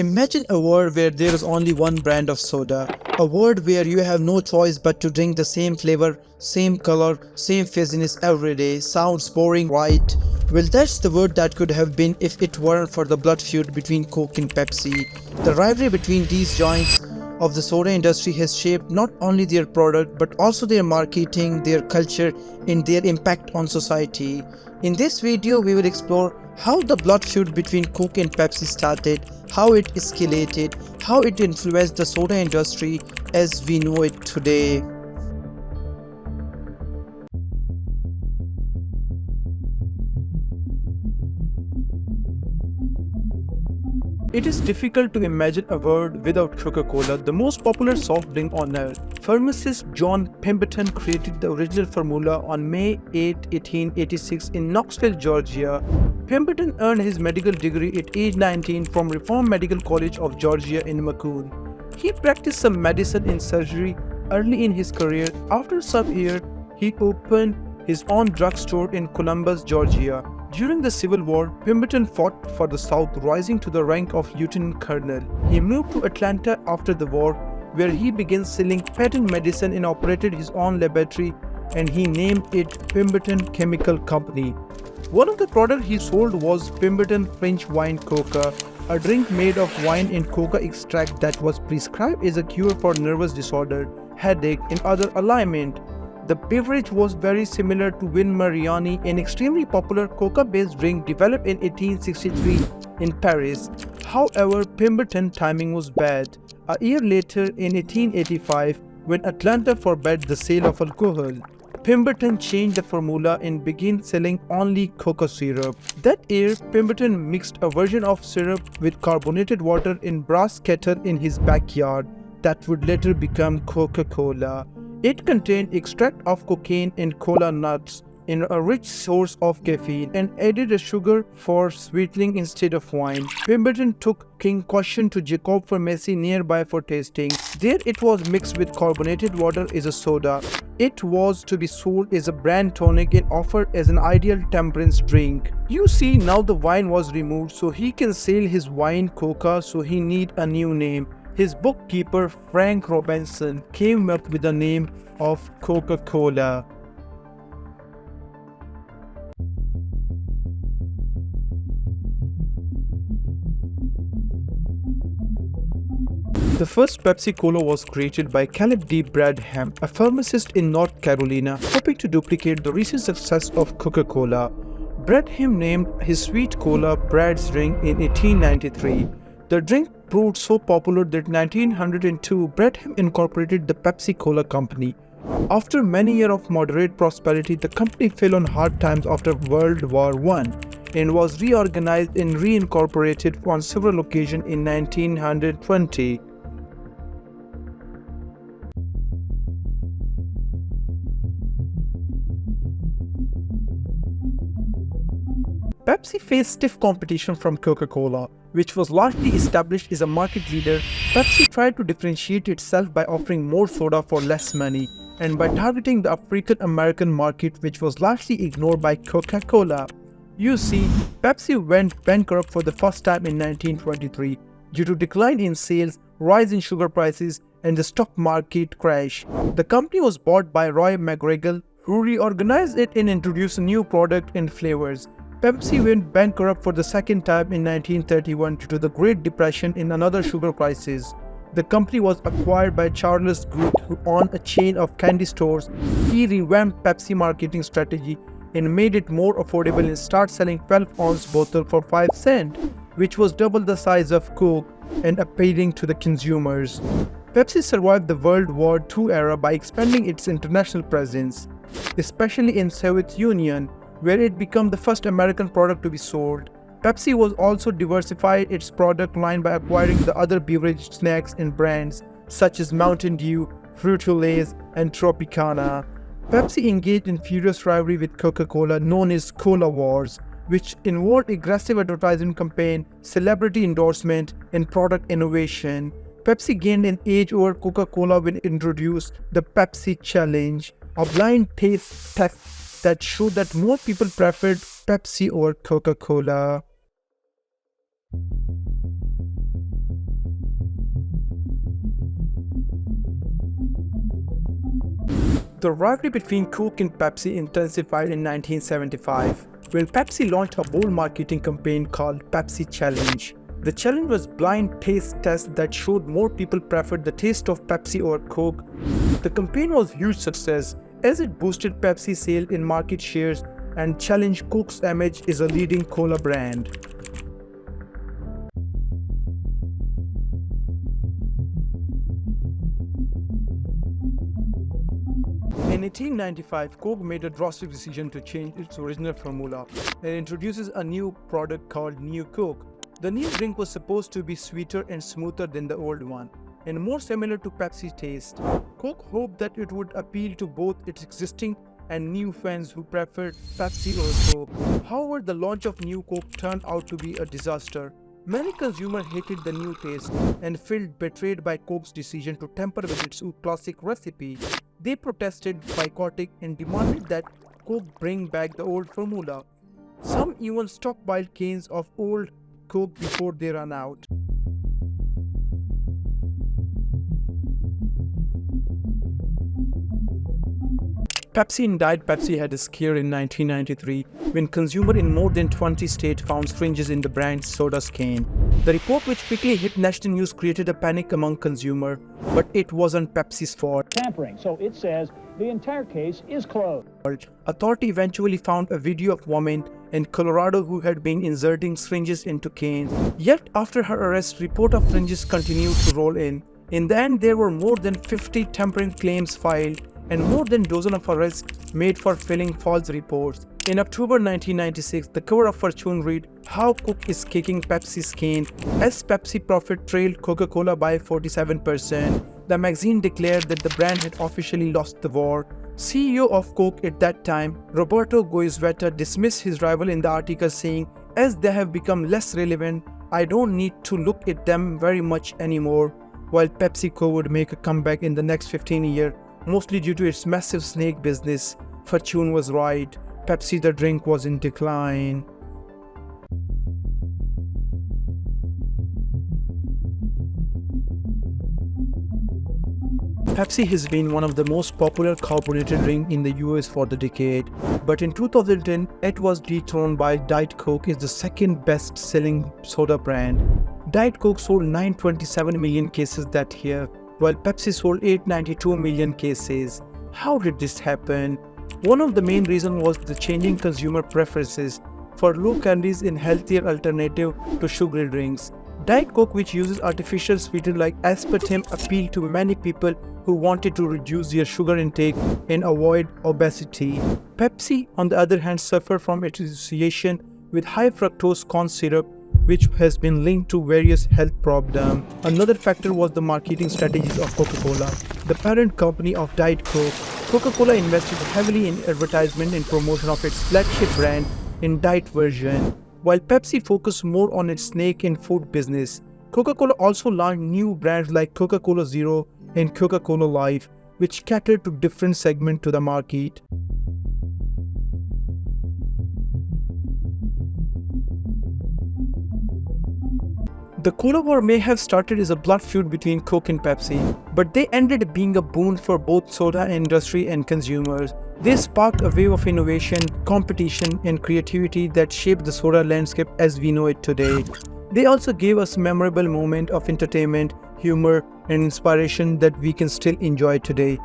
Imagine a world where there is only one brand of soda, a world where you have no choice but to drink the same flavor, same color, same fizziness every day. Sounds boring, right? Well, that's the world that could have been if it weren't for the blood feud between Coke and Pepsi. The rivalry between these giants of the soda industry has shaped not only their product but also their marketing, their culture, and their impact on society. In this video, we will explore how the blood feud between Coke and Pepsi started, how it escalated, how it influenced the soda industry as we know it today. It is difficult to imagine a world without Coca-Cola, the most popular soft drink on earth. Pharmacist John Pemberton created the original formula on May 8, 1886 in Knoxville, Georgia. Pemberton earned his medical degree at age 19 from Reformed Medical College of Georgia in Macon. He practiced some medicine and surgery early in his career. After some years, he opened his own drugstore in Columbus, Georgia. During the Civil War, Pemberton fought for the South, rising to the rank of lieutenant colonel. He moved to Atlanta after the war, where he began selling patent medicine and operated his own laboratory, and he named it Pemberton Chemical Company. One of the products he sold was Pemberton French Wine Coca, a drink made of wine and coca extract that was prescribed as a cure for nervous disorder, headache, and other ailment. The beverage was very similar to Vin Mariani, an extremely popular coca-based drink developed in 1863 in Paris. However, Pemberton's timing was bad. A year later, in 1885, when Atlanta forbade the sale of alcohol, Pemberton changed the formula and began selling only coca syrup. That year, Pemberton mixed a version of syrup with carbonated water in brass kettle in his backyard that would later become Coca-Cola. It contained extract of cocaine and cola nuts in a rich source of caffeine and added a sugar for sweetening instead of wine. Pemberton took concoction to Jacob Pharmacy nearby for tasting. There it was mixed with carbonated water as a soda. It was to be sold as a brand tonic and offered as an ideal temperance drink. You see, now the wine was removed so he can sell his wine coca, so he need a new name. His bookkeeper, Frank Robinson, came up with the name of Coca-Cola. The first Pepsi Cola was created by Caleb D. Bradham, a pharmacist in North Carolina, hoping to duplicate the recent success of Coca-Cola. Bradham named his sweet cola Brad's Drink in 1893. The drink proved so popular that in 1902, Bradham incorporated the Pepsi Cola Company. After many years of moderate prosperity, the company fell on hard times after World War I and was reorganized and reincorporated on several occasions in 1920. Pepsi faced stiff competition from Coca-Cola, which was largely established as a market leader. Pepsi tried to differentiate itself by offering more soda for less money and by targeting the African American market, which was largely ignored by Coca-Cola. You see, Pepsi went bankrupt for the first time in 1923 due to decline in sales, rise in sugar prices, and the stock market crash. The company was bought by Roy McGregor, who reorganized it and introduced a new product and flavors. Pepsi went bankrupt for the second time in 1931 due to the Great Depression and another sugar crisis. The company was acquired by Charles Good, who owned a chain of candy stores. He revamped Pepsi marketing strategy and made it more affordable and started selling 12-ounce bottle for 5 cents, which was double the size of Coke and appealing to the consumers. Pepsi survived the World War II era by expanding its international presence, especially in Soviet Union, where it became the first American product to be sold. Pepsi was also diversified its product line by acquiring the other beverage snacks and brands such as Mountain Dew, Fruit-Lays, and Tropicana. Pepsi engaged in furious rivalry with Coca-Cola known as Cola Wars, which involved aggressive advertising campaign, celebrity endorsement, and product innovation. Pepsi gained an edge over Coca-Cola when it introduced the Pepsi Challenge, a blind taste test that showed that more people preferred Pepsi over Coca-Cola. The rivalry between Coke and Pepsi intensified in 1975 when Pepsi launched a bold marketing campaign called Pepsi Challenge. The challenge was blind taste test that showed more people preferred the taste of Pepsi over Coke. The campaign was a huge success as it boosted Pepsi sales in market shares and challenged Coke's image as a leading cola brand. In 1895, Coke made a drastic decision to change its original formula and introduces a new product called New Coke. The new drink was supposed to be sweeter and smoother than the old one, and more similar to Pepsi's taste. Coke hoped that it would appeal to both its existing and new fans who preferred Pepsi over Coke. However, the launch of New Coke turned out to be a disaster. Many consumers hated the new taste and felt betrayed by Coke's decision to tamper with its classic recipe. They protested, boycotted, and demanded that Coke bring back the old formula. Some even stockpiled cans of old Coke before they ran out. Pepsi and Diet Pepsi had a scare in 1993 when consumers in more than 20 states found syringes in the brand's soda can. The report, which quickly hit national news, created a panic among consumers, but it wasn't Pepsi's fault. Tampering, so it says the entire case is closed. Authority eventually found a video of a woman in Colorado who had been inserting syringes into cans. Yet after her arrest, reports of syringes continued to roll in. In the end, there were more than 50 tampering claims filed and more than a dozen of arrests made for filing false reports. In October 1996, the cover of Fortune read, "How Coke is kicking Pepsi's can as Pepsi profit trailed Coca-Cola by 47%. The magazine declared that the brand had officially lost the war. CEO of Coke at that time, Roberto Goizueta, dismissed his rival in the article saying, "As they have become less relevant, I don't need to look at them very much anymore." While PepsiCo would make a comeback in the next 15 years, mostly due to its massive snake business. Fortune was right. Pepsi the drink was in decline. Pepsi has been one of the most popular carbonated drinks in the US for the decade, but in 2010 it was dethroned by Diet Coke as the second best-selling soda brand. Diet Coke sold 927 million cases that year, while Pepsi sold 892 million cases. How did this happen? One of the main reasons was the changing consumer preferences for low calories and healthier alternative to sugary drinks. Diet Coke, which uses artificial sweetener like aspartame, appealed to many people who wanted to reduce their sugar intake and avoid obesity. Pepsi, on the other hand, suffered from its association with high fructose corn syrup, which has been linked to various health problems. Another factor was the marketing strategies of Coca-Cola, the parent company of Diet Coke. Coca-Cola invested heavily in advertisement and promotion of its flagship brand in diet version, while Pepsi focused more on its snack and food business. Coca-Cola also launched new brands like Coca-Cola Zero and Coca-Cola Life, which catered to different segments to the market. The Cola War may have started as a blood feud between Coke and Pepsi, but they ended up being a boon for both soda industry and consumers. They sparked a wave of innovation, competition, and creativity that shaped the soda landscape as we know it today. They also gave us memorable moments of entertainment, humor, and inspiration that we can still enjoy today.